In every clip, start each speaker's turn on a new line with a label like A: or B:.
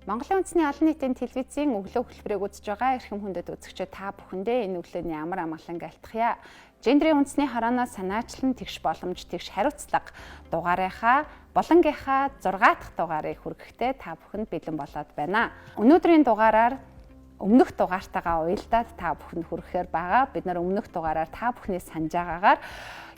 A: Монголын үндэсний олон нийтийн телевизийн өглөө хөтөлбөрийг үзэж байгаа эрхэм хүндэт үзэгчид та бүхэндээ энэ өглөөний амар амгалан айлтгая. Гендрийн үндэсний хорооноос санаачлан тэгш боломж тэгш хариуцлага дугаарынхаа болонгийнхаа 6 дахь дугаарыг хүргэхдээ та бүхэнд бэлэн болоод байна. Өнөөдрийн дугаараар өмнөх дугаартайгаа уялдаад та бүхэнд хүргэхээр байгаа. Бид нар өмнөх дугаараар та бүхний санаж байгаагаар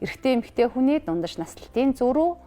A: эрэгтэй эмэгтэй хүний дундаж наслалтын зөрүү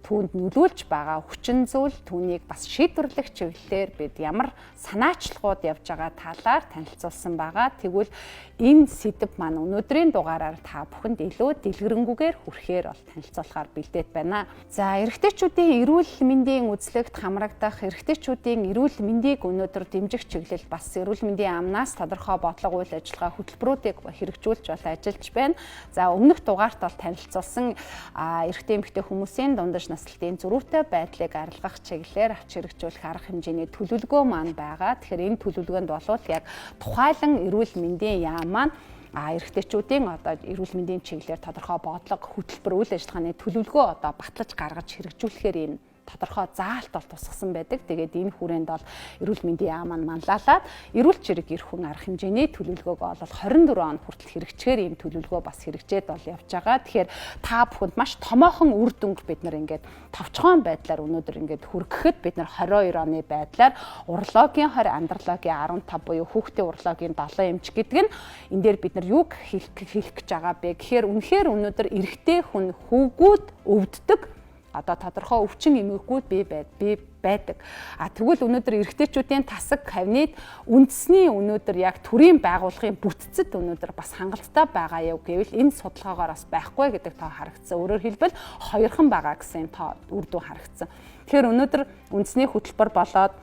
A: түүнд нөлөөлж байгаа хүчин зүйл түүнийг бас шийдвэрлэх чиглэлээр бид ямар санаачлагууд явж байгаа талаар танилцуулсан байгаа. Тэгвэл энэ сэдэв маань өнөөдрийн дугаараар та бүхэнд илүү дэлгэрэнгүйгээр хүрэхээр бол танилцуулахаар бэлдээд байна. За, эрэгтэйчүүдийн эрүүл мэндийн үзлэгт хамрагдах, эрэгтэйчүүдийн эрүүл мэндийг өнөөдөр дэмжих чиглэл бас эрүүл мэндийн амнаас тодорхой бодлого үйл ажиллагаа хөтөлбөрүүдийг хэрэгжүүлж бол ажиллаж байна. За, өмнөх дугаарт бол танилцуулсан эрэгтэй эмэгтэй хүмүүсийн дундаж наслалтын зөрүүтэй байдлыг арилгах чиглэлээр авч хэрэгжүүлэх арга хэмжээний төлөвлөгөө маань байгаа. Тэгэхээр энэ төлөвлөгөөнд болвол яг тухайлан эрүүл мэндийн яам маань эрэгтэйчүүдийн одоо эрүүл мэндийн чиглэлээр тодорхой бодлого хөтөлбөр үйл ажиллагааны төлөвлөгөө одоо батлаж гаргаж хэрэгжүүлэхээр ийм тодорхой заалт бол тусгасан байдаг. Тэгээд энэ хүрээнд бол эрүүл мэндийн яам маань манлайлаад эрүүл чирэг эрх хүн арга хэмжээний төлөвлөгөөг бол 24 он хүртэл хэрэгжихээр ийм төлөвлөгөө бас хэрэгжээд бол явж байгаа. Тэгэхээр та бүхэнд маш томоохон үр дүнг бид нар ингээд товчхон байдлаар өнөөдөр ингээд хүргэхэд бид нар 22 оны байдлаар урологийн 20, андрологийн 15 буюу хүүхдийн урологийн 7 эмч гэдэг нь энэ дээр бид нар юг хийх гэж байгаа бэ гэхээр үнэхээр өнөөдөр эрэгтэй хүн хүүгүүд өвддөг одоо тодорхой өвчин эмээгүүд бий байдаг. Тэгвэл өнөөдөр эрэгтэйчүүдийн тасаг хавнид үндэсний өнөөдөр яг төрийн байгууллагын бүтцэд өнөөдөр бас хангалттай байгаа яв гэвэл энэ судалгаагаар бас байхгүй гэдэг тоо харагдсан. Өөрөөр хэлбэл хоёрхан байгаа гэсэн тоо үр дүн харагдсан. Тэгэхээр өнөөдөр үндэсний хөтөлбөр болоод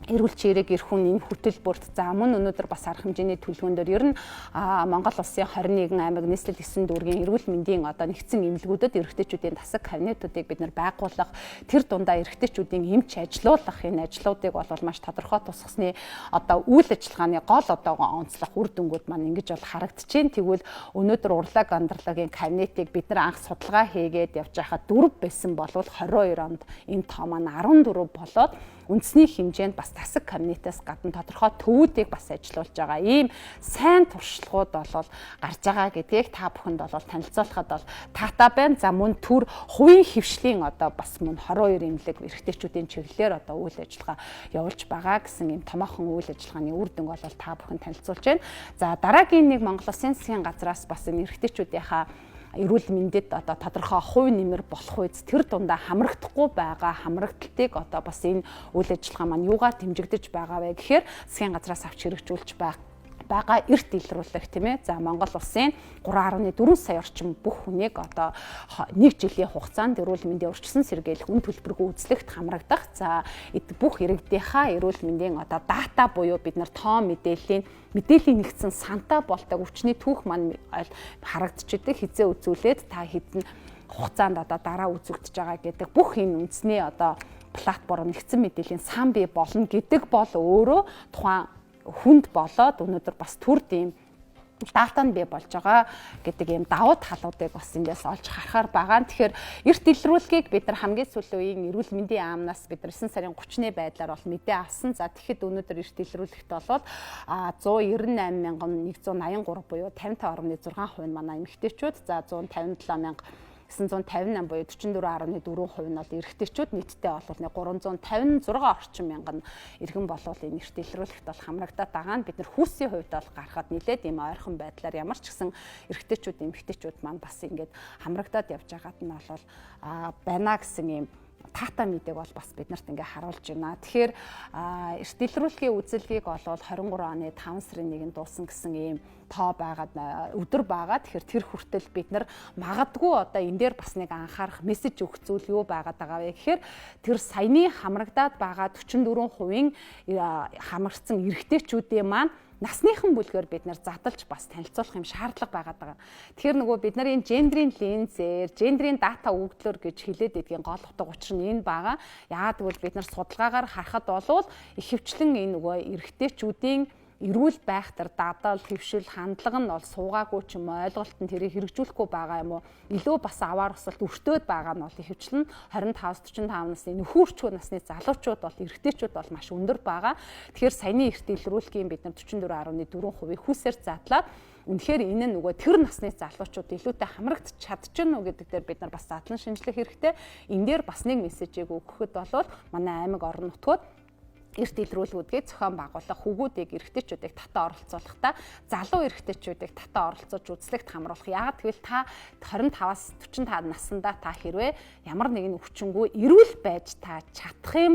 A: эрүүл чирэг эрх хүн энэ хөтөлбөрт за мөн өнөөдөр бас арга хэмжээний төлөвлөгөөндөр ер нь Монгол улсын 21 аймаг нийслэл 9 дүүргийн эрүүл мэндийн одоо нэгдсэн эмнэлгүүдэд эрэгтэйчүүдийн тасаг кабинетуудыг бид нар байгуулах тэр дундаа эрэгтэйчүүдийн эмч ажилуулах энэ ажлуудыг бол маш тодорхой тусгасны одоо үйл ажиллагааны гол одоогоо онцлох үр дүнгууд маань ингэж бол харагдчихээн. Тэгвэл өнөөдөр урлаг андерлагийн кабинетыг бид нар анх судалгаа хийгээд явж байхад 4 байсан болвол 22 онд энэ тоо маань 14 болоод үндэсний хэмжээнд бас тасаг кабинетээс гадна тодорхой төвүүдийг бас ажилуулж байгаа. Ийм сайн туршлагууд бол гарч байгаа гэдгийг та бүхэнд бол танилцуулахад бол таатай байна. За мөн төр хувийн хөвшлийн одоо бас мөн 22 эмнэлэг эрэгтэйчүүдийн чиглэлээр одоо үйл ажиллагаа явуулж байгаа гэсэн ийм томоохон үйл ажиллагааны үр дүнг бол та бүхэнд танилцуулж байна. За дараагийн нэг Монгол Улсын засгийн газраас бас энэ эрэгтэйчүүдийнхаа эрүүл мэндэд одоо тодорхой хувь нэмэр болох үец тэр дундаа хамрагдахгүй байгаа хамрагдалтыг одоо бас энэ үйл ажиллагаа маань юугаар дэмжигдэж байгаа вэ гэхээр засгийн газраас авч хэрэгжүүлж байгаа эрт илрүүлэх тийм ээ. За Монгол улсын 3.4 сая орчим бүх хүнийг одоо 1 жилийн хугацаанд эрүүл мэндийн урьдчилан сэргийлэх үн төлбөргүй үзлэгт хамрагдах. За бүх иргэдийнхаа эрүүл мэндийн одоо дата буюу бид нар тоо мэдээллийн нэгдсэн сантаа болдог өвчний түүх маань харагдчихдаг хизээ үзүүлээд та хэдэн хугацаанд одоо дараа үзүүлж байгаа гэдэг бүх энэ үндэсний одоо платформ нэгдсэн мэдээллийн сан бий болно гэдэг бол өөрөө тухайн хүнд болоод өнөөдөр бас төрд ийм дата нь бий болж байгаа гэдэг ийм давуу талуудыг бас эндээс олж харахаар байгаа. Тэгэхээр эрт илрүүлгийг бид нар хамгийн сүүлийн үеийн эрүүл мэндийн аамнаас бид нар 9 сарын 30-ны байдлаар бол мэдээ авсан. За тэгэхэд өнөөдөр эрт илрүүлэгт болоод 198,183 буюу 55.6% нь манай эмэгтэйчүүд, за 157,958 буюу 44.4% нь бол эрэгтэйчүүд, нийтдээ бол 356 орчим мянган иргэн болвол энэ эрт илрүүлэгт бол хамрагдаад байгаа нь бид нар хүүсийн хувьд бол гарахад нэлээд ийм ойрхон байдлаар ямар ч гэсэн эрэгтэйчүүд эмэгтэйчүүд маань бас ингэж хамрагдаад явж байгаад нь бол байна гэсэн ийм тата мэдээг бол бас бид нарт ингээ харуулж байна. Тэгэхээр эрт илрүүлэхийн үзэлгийг бол 23 оны 5 сарын 1-нд дуусан гэсэн ийм тоо байгаад өдөр байгаа. Тэгэхээр тэр хүртэл бид нар магадгүй одоо энэ дээр бас нэг анхаарах мессеж өгөх зүйл юу байгаад байгаа вэ гэхээр тэр саяны хамрагдаад байгаа 44% хамрагдсан эрэгтэйчүүдийн маань насныхан бүлгээр бид нар задлж бас танилцуулах юм шаардлага байгаад байгаа. Тэгэхээр нөгөө бид нарын гендрийн линзээр, гендрийн дата өгөгдлөөр гэж хэлээд идгийн гол утга учир нь энэ байгаа. Яагаад гэвэл бид нар судалгаагаар харахад болвол ихэвчлэн энэ нөгөө эрэгтэйчүүдийн эрүүл байх тэр дадал, хөвшил, хандлага нь бол суугаагүй ч юм уу, ойлголт нь тэрийг хэрэгжүүлэхгүй байгаа юм уу? Илүү бас аваар усалт өртөөд байгаа нь бол ихэвчлэн 25-45 насны нөхөрчүүд насны залуучууд бол эрэгтэйчүүд бол маш өндөр байгаа. Тэгэхээр саяны эрт илрүүлэхийн бид нар 44.4% хүүсээр задлаад үнэхээр энэ нь нөгөө тэр насны залуучууд илүүтэй хамрагдч чадчихна уу гэдэг дээр бид нар бас задлан шинжлэх хэрэгтэй. Энэ дээр бас нэг мессежийг өгөхөд бол манай аймаг орон нутгууд эрт илрүүлгүүдгээ зохион байгуулах, хүүгүүдийг эрэгтэйчүүдийг татаа оролцуулахдаа залуу эрэгтэйчүүдийг татаа оролцуулж үзлэгт хамруулах. Яагаад гэвэл та 25-аас 45 наснда та хэрвээ ямар нэгэн өвчнгүй эрүүл байж та чадах юм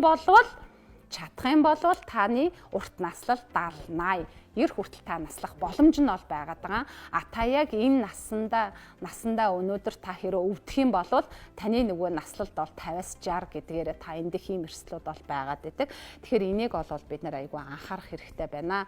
A: болвол таны урт наслал 70, 80 ер хүртэл та наслах боломж нь бол байгаад байгаа. Та яг энэ насандаа өнөөдөр та хэрэг өвдөх юм бол таны нөгөө наслалд бол 50-аас 60 гэдгээр та эндэх ийм эрсдлүүд бол байгаад байдаг. Тэгэхээр энийг бол бид нэр айгүй анхаарах хэрэгтэй байна.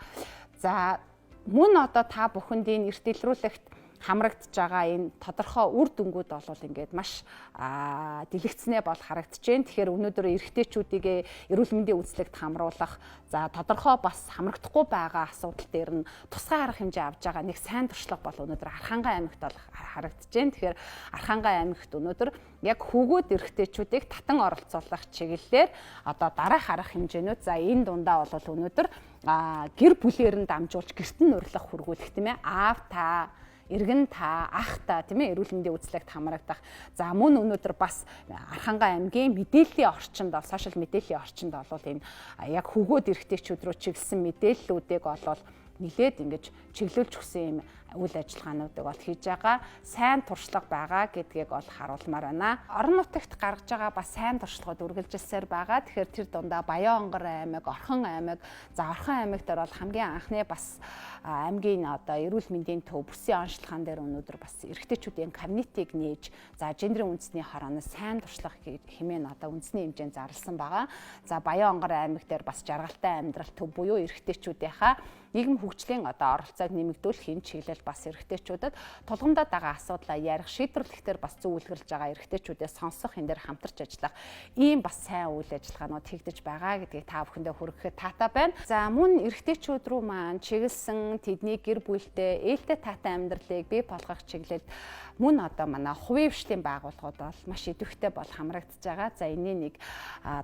A: За мөн одоо та бүхэнд энэ эрт илрүүлэгт хамрагдж байгаа энэ тодорхой үр дүнгууд бол ингээд маш дэлгэцнээ бол харагдаж байна. Тэгэхээр өнөөдөр эрэгтэйчүүдийг эрүүл мэндийн үзлэгт хамруулах, за тодорхой бас хамрагдахгүй байгаа асуудал дээр нь тусгай арга хэмжээ авж байгаа нэг сайн туршлага бол өнөөдөр Архангай аймагт бол харагдаж байна. Тэгэхээр Архангай аймагт өнөөдөр яг хүүгүүд эрэгтэйчүүдийг татан оролцуулах чиглэлээр одоо дараах арга хэмжээнүүд, за энэ дундаа бол өнөөдөр гэр бүлээр нь дамжуулж гэрт нь урилах хүргүүлэх тийм ээ. Аав та, эргэн та, ах та тийм ээ эрүүл мэндийн үзлэгт хамрагдах. За мөн өнөөдөр бас Архангай аймгийн мэдээллийн орчинд бол сошиал мэдээллийн орчинд бол энэ яг хөгөөд эрэгтэйчүүд рүү чиглэсэн мэдээллүүдийг бол нилээд ингэж чиглүүлж өгсөн юм үйл ажиллагаануудыг бол хийж байгаа. Сайн туршлага байгаа гэдгийг бол харуулмаар байна. Орон нутагт гаргаж байгаа бас сайн туршлагууд үргэлжилсээр байгаа. Тэгэхээр тэр дундаа Баян-Онгор аймаг, Орхон аймаг, за Орхон аймагт бол хамгийн анхны бас аймгийн одоо эрүүл мэндийн төв бүсийн онцлогоон дээр өнөөдөр бас эрэгтэйчүүдийн комьюнитиг нээж, за гендерийн үндэсний хорооноос сайн туршлага хэмээн одоо үндэсний хэмжээнд зарласан байгаа. За Баян-Онгор аймаг дээр бас жаргалтай амьдрал төв буюу эрэгтэйчүүдийнхаа нийгэм хөгжлийн одоо оролцоог нэмэгдүүлэх энэ чиглэл бас эрэгтэйчүүдэд тулгамдаад байгаа асуудлаа ярих, шийдвэрлэхээр бас зөв үлгэрж байгаа эрэгтэйчүүдээ сонсох, энэ дээр хамтарч ажиллах ийм бас сайн үйл ажиллагаанууд хийгдэж байгаа гэдгийг та бүхэндээ хүргэхэд таатай байна. За мөн эрэгтэйчүүд рүү маань чиглэсэн тэдний гэр бүлтэй ээлтэй таатай амьдралыг бий болгох чиглэлд мөн одоо манай хувийн хвшлийн байгууллагууд бол маш идэвхтэй бол хамрагдж байгаа. За энэний нэг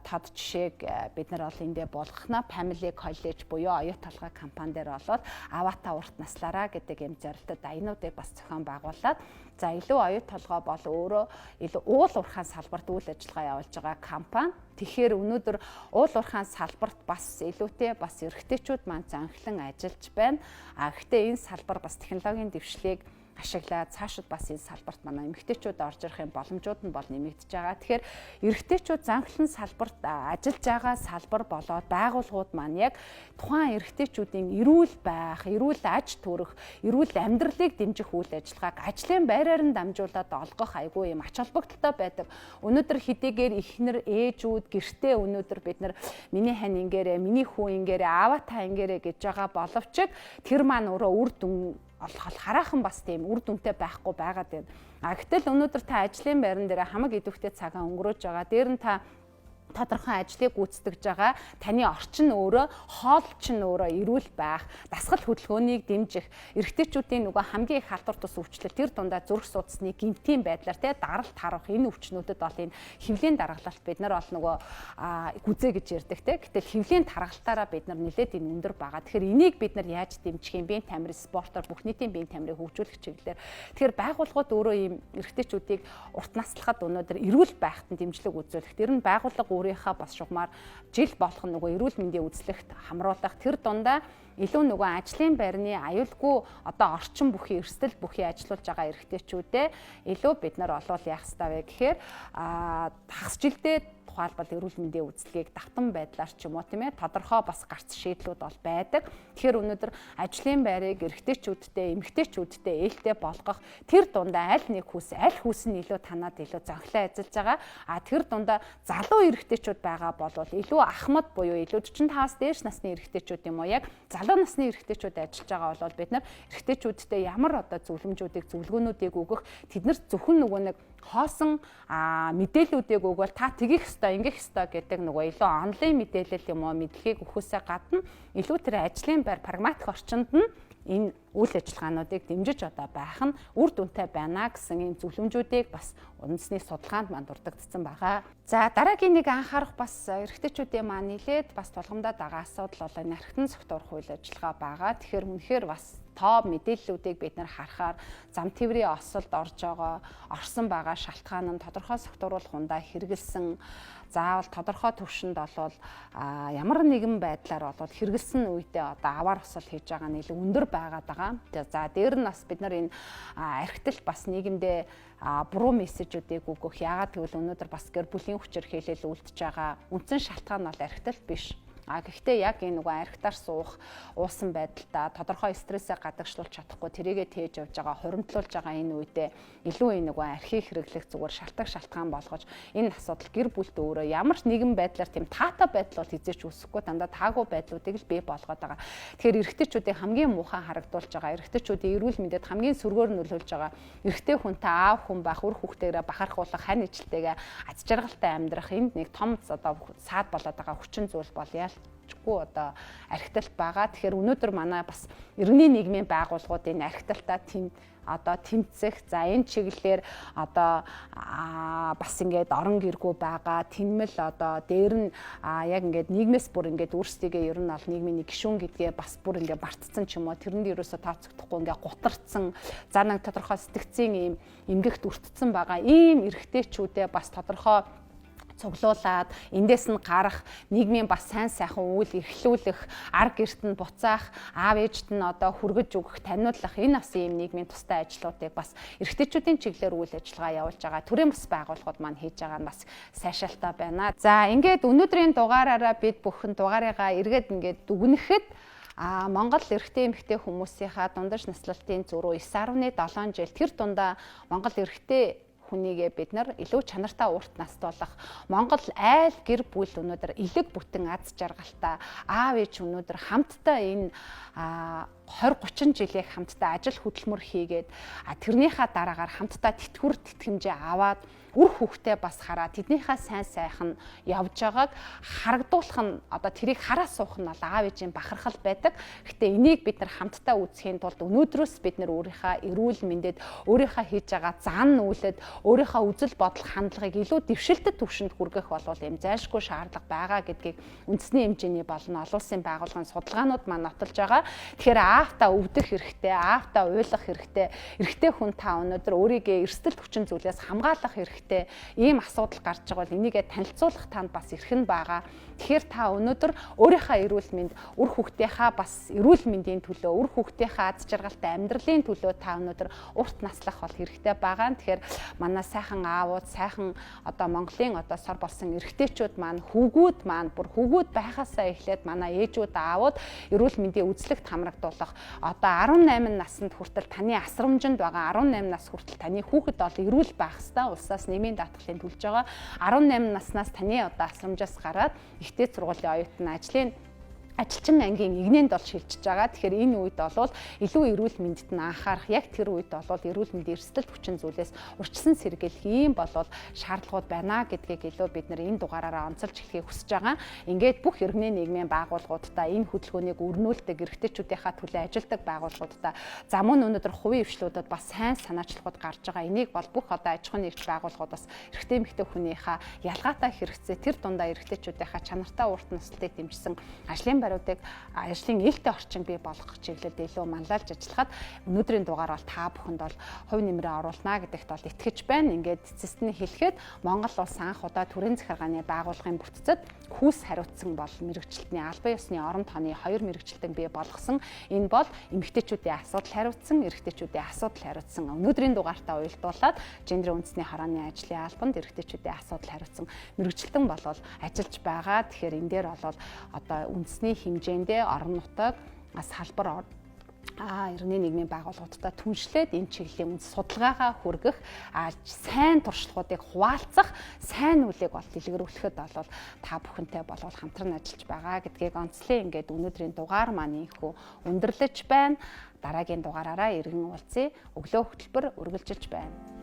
A: тод жишээг бид нар бол эндээ болгохна. Family College буюу оюу толгой компани дээр болоод аваата урт наслаараа гэдэг юм зорилттой аянуудыг бас зохион байгуулад, за илүү оюу толгой бол өөрөө илүү уул уурхайн салбарт үйл ажиллагаа явуулж байгаа компани. Тэгэхээр өнөөдөр уул уурхайн салбарт бас илүүтэй бас эрэгтэйчүүд маань занхлан ажиллаж байна. Гэхдээ энэ салбар бас технологийн дэвшлиг ашиглаад цаашид бас энэ салбарт манай эмэгтэйчүүд орж ирэх юм боломжууд нь бол нэмэгдэж байгаа. Тэгэхээр эрэгтэйчүүд занхлан салбарт ажиллаж байгаа салбар болоод байгууллагууд маань яг тухайн эрэгтэйчүүдийн эрүүл байх, эрүүл аж төрөх, эрүүл амьдралыг дэмжих үйл ажиллагааг ажлын байраар нь дамжуулаад олгох айгүй юм ач холбогдолтой байдаг. Өнөөдөр хэдийгээр эхнэр, ээжүүд гэртээ өнөөдөр бид нар миний хань ингээрээ, миний хүү ингээрээ, аваа та ингээрээ гэж байгаа боловч тэр маань өөрөө үр дүн хараахан бас тийм үр дүнтэй байхгүй байгаад байна. Гэтэл өнөөдөр та ажлын байран дээр хамаг идэвхтэй цагаа өнгөрөөж байгаа. Дээр нь та тодорхой ажлыг гүйцэтгэж байгаа. Таны орчин өөрөө, хоол чинь өөрөө эрүүл байх, дасгал хөдөлгөөнийг дэмжих, эрэгтэйчүүдийн нөгөө хамгийн их халдвар тус өвчлөл тэр дундаа зүрх судасны гэмтийн байдлаар даралт харуулах энэ өвчнүүдэд бол энэ хөвлийн даргалалт бид нар бол нөгөө гүзээ гэж ярьдаг те. Гэтэл хөвлийн даргалтаараа бид нар нэлээд энэ өндөр байгаа. Тэгэхээр энийг бид нар яаж дэмжих юм, биеийн тамирын спортоор бүх нийтийн биеийн тамирыг хөгжүүлэх чиглэлээр тэгэхээр байгууллагууд өөрөө ийм эрэгтэйчүүдийг урт наслахад өнөөдөр эрүүл байхад нь дэмжлэг үзүүлэх. Тэр нь байгууллага өөрийнхөө бас шугамар жил болох нөгөө эрүүл мэндийн үзлэгт хамруулах, тэр дундаа илүү нөгөө ажлын байрны аюулгүй одоо орчин бүхий, эрсдэл бүхий ажиллаж байгаа эрэгтэйчүүдээ илүү бид нар олвол яах ёстой вэ гэхээр хагас жилдээ тухайлбал эрүүл мэндийн үзлэгийг давтан байдлаар ч юм уу тийм ээ тодорхой бас гарц шийдлүүд бол байдаг. Тэгэхээр өнөөдөр ажлын байрыг эрэгтэйчүүдтэй, эмэгтэйчүүдтэй ээлтэй болгох тэр дундаа аль хүүс нь илүү танаад илүү зохилон ажиллаж байгаа. Тэр дундаа залуу эрэгтэйчүүд байгаа бол илүү ахмад буюу илүү 45-аас дээш насны эрэгтэйчүүд юм уу яг залуу насны эрэгтэйчүүд ажиллаж байгаа бол бид нар эрэгтэйчүүдтэй ямар одоо зөвлөмжүүдийг, зөвлөгөөнүүдийг өгөх, тэднэрт зөвхөн нөгөө нэг хоосон мэдээллүүдийг өгвөл та тэгэх ёстой, ингэх ёстой гэдэг нөгөө илүү онлайн мэдээлэл юм уу мэдлэгийг өгөхөөсөө гадна илүү тэр ажлын байр прагматик орчинд нь энэ үйл ажиллагаануудыг дэмжиж байх нь үр дүнтэй байна гэсэн ийм зөвлөмжүүдийг бас үндэсний судалгаанд манд дурддагдсан байгаа. За дараагийн нэг анхаарах бас эрэгтэйчүүдийн маань нэлээд бас тулгамдаад байгаа асуудал бол энэ архитан цогтуур хууль ажиллагаа байгаа. Тэгэхээр үнэхээр бас топ мэдээллүүдийг бид нар харахаар зам тээврийн осолд орсон байгаа шалтгаан нь тодорхой цогтууруулах хундаа хэрэгэлсэн заавал тодорхой төвшөнд болвол ямар нэгэн байдлаар болоод хэрэгэлсэн үедээ аваар осол хийж байгаа нь илүү өндөр байгаад байгаа. За дээр нь бас бид нар энэ архитект бас нийгэмдээ буруу мессежүүдийг өгөх. Яагаад гэвэл өнөөдөр бас гэр бүлийн хүчээр хэлэл үлдэж байгаа үндсэн шалтгаан нь бол архитект биш. Гэхдээ яг энэ нөгөө архитаар уусан байдалтай тодорхой стрессээ гадагшлуулж чадахгүй тэрийгэ тээж явж байгаа, хуримтлуулж байгаа энэ үедээ илүү энэ нөгөө архийг хэрэглэх зүгээр шалтгаан болгож энэ асуудал гэр бүлд өөрөө ямар ч нэгэн байдлаар тийм таатай байдал бол хизээч үүсэхгүй дандаа таагүй байдлуудыг л бий болгоод байгаа. Тэгэхээр эрэгтэйчүүдийн хамгийн муухай харагдуулж байгаа, эрэгтэйчүүдийн эрүүл мэндэд хамгийн сөргөөр нөлөөлж байгаа, эрэгтэй хүнтэй аав хүн байх, үр хүүхдээрээ бахархуулах, хань ижилтэйгээ аз жаргалтай амьдрах энд нэг том саад болоод байгаа хүчин зүйл бол архитект байгаа. Тэгэхээр өнөөдөр манай бас иргэний нийгмийн байгууллагууд энэ архитектаа тэмцэх. За энэ чиглэлээр бас ингээд орон гэргүй байгаа. Тэнмэл дээр нь яг ингээд нийгмээс бүр ингээд өөрсдийгөө ер нь нийгмийн нэг гишүүн гэдгээ бас бүр ингээд бартцсан ч юм уу. Тэрэнд ерөөсө тооцогдохгүй ингээд гутарцсан. За нэг тодорхой сэтгцийн ийм эмгэгт өртцсөн байгаа. Ийм эрэгтэйчүүдээ бас тодорхой цуглуулад эндээс нь гарах нийгмийн бас сайн сайхан үйл эрхлүүлэх, арга гэрт нь буцаах, аав ээжт нь хүргэж өгөх, таниулах энэ бас ийм нийгмийн тустай ажлуудыг бас эрэгтэйчүүдийн чиглэлээр үйл ажиллагаа явуулж байгаа төрийн бас байгууллагууд маань хийж байгаа нь бас сайшаалтай байна. За ингээд өнөөдрийн дугаараараа бид бүхэн дугаарыгаа эргээд ингээд дүгнэхэд Монгол эрэгтэй эмэгтэй хүмүүсийнхаа дундаж наслалтын зөрүү 9.7 жил тэр дундаа Монгол эрэгтэй хүнийгээ бид нар илүү чанартай урт настуулах Монгол айл гэр бүл өнөөдөр элэг бүтэн аз жаргалтай аав ээж өнөөдөр хамтдаа энэ 20-30 жилийн хамтдаа ажил хөдөлмөр хийгээд тэрнийхээ дараагаар хамтдаа тэтгэвэр тэтгэмжээ аваад үр хүүхдээ бас хараа тэднийхээ сайн сайхан явж байгааг харагдуулах нь тэрийг хараа суух нь бол аав ээжийн бахархал байдаг. Гэтэ энийг бид нар хамтдаа үзэхийн тулд өнөөдрөөс бид нар өөрийнхөө эрүүл мэндэд өөрийнхөө хийж байгаа зан нүүлэд өөрийнхөө үзэл бодол хандлагыг илүү дэвшилтэд түвшинд хүргэх болвол юм зайлшгүй шаардлага байгаа гэдгийг үндэсний хэмжээний болон олон улсын байгууллагын судалгаанууд маань нотолж байгаа. Тэгэхээр аавтаа өвдөх хэрэгтэй, аавтаа уйлах хэрэгтэй, эрэгтэй хүн та өнөөдөр өөрийгөө эрсдэл хүчин зүйлээс хамгаалах хэрэгтэй. Ийм асуудал гарч байгаа бол энийгээ танилцуулах танд бас эрхэн байгаа. Тэгэхээр та өнөөдөр өөрийнхөө эрүүл мэнд, үр хүүхдийнхаа бас эрүүл мэндийн төлөө, үр хүүхдийнхаа аз жаргалтай амьдралын төлөө та өнөөдөр урт наслах бол хэрэгтэй байгаа. Тэгэхээр манай сайхан аавууд, сайхан Монголын сор болсон эрэгтэйчүүд маань, хүүгүүд маань бүр хүүгүүд байхасаа эхлээд манай ээжүүд, аавууд эрүүл мэндийн үзлэгт хамрагдуулах 18 наснд хүртэл таны асрамжинд байгаа 18 нас хүртэл таны хүүхэд бол эрүүл байх ёстой. Улсаас нэмийн даатгалын төлж байгаа 18 наснаас таны асрамжаас гараад ихтэй сургуулийн оюутны ажилчин ангийн игнэнд бол шилжиж байгаа. Тэгэхээр энэ үед бол илүү эрүүл мэндэд нь анхаарах, яг тэр үед бол эрүүл мэндийн эрсдэл хүчин зүйлээс урьдчилан сэргийлэх ийм болвол шаардлагууд байна гэдгийг илүү бид нар энэ дугаараараа онцолж хэлхийг хүсэж байгаа. Ингээд бүх иргэний нийгмийн байгууллагуудтай энэ хөдөлгөөнийг өрнүүлдэг эрэгтэйчүүдийнхаа төлөө ажилдаг байгууллагуудтай за мөн өнөөдөр хувийн хвшлүүдад бас сайн санаачлалууд гарч байгаа. Энийг бол бүх аж ахуйн нэгж байгууллагууд бас эрэгтэй эмэгтэй хүнийхээ ялгаатай хэрэгцээ тэр дундаа эрэгтэйчүүдийнхаа чанартай урт наслтыг дэмжсэн ажлын ээлтэй орчин бий болгох чиглэлд илүү манлайлж ажиллахад өнөөдрийн дугаар бол та бүхэнд бол хувь нэмрээ оруулна гэдэгт бол итгэж байна. Ингээд цэцэстний хэлэхэд Монгол улс анх удаа төрийн захиргааны байгууллагын бүтцэд хүүс хариуцсан бол мэрэгчлэлтний албан ёсны орон тооны 2 мэрэгчлэлтэн бий болгосон. Энэ бол эмэгтэйчүүдийн асуудал хариуцсан, эрэгтэйчүүдийн асуудал хариуцсан. Өнөөдрийн дугаартаа уялдуулаад гендер үндэсний хорооны ажлын албанд эрэгтэйчүүдийн асуудал хариуцсан мэрэгчлэлтэн болол ажиллаж байгаа. Тэгэхээр энэ дээр бол үндэсний хэмжээндээ орон нутаг салбар иргэний нийгмийн байгууллагуудтай түншлээд энэ чиглэлийн судалгаагаа хүргэх сайн туршлагуудыг хуваалцах сайн үлийг бол дэлгэрүүлэхэд бол та бүхэнтэй болвол хамтран ажиллаж байгаа гэдгийг онцлог ингээд өнөөдрийн дугаар маань ийхүү өндөрлөж байна. Дараагийн дугаараараа иргэн уулзъя. Өглөө хөтөлбөр үргэлжилж байна.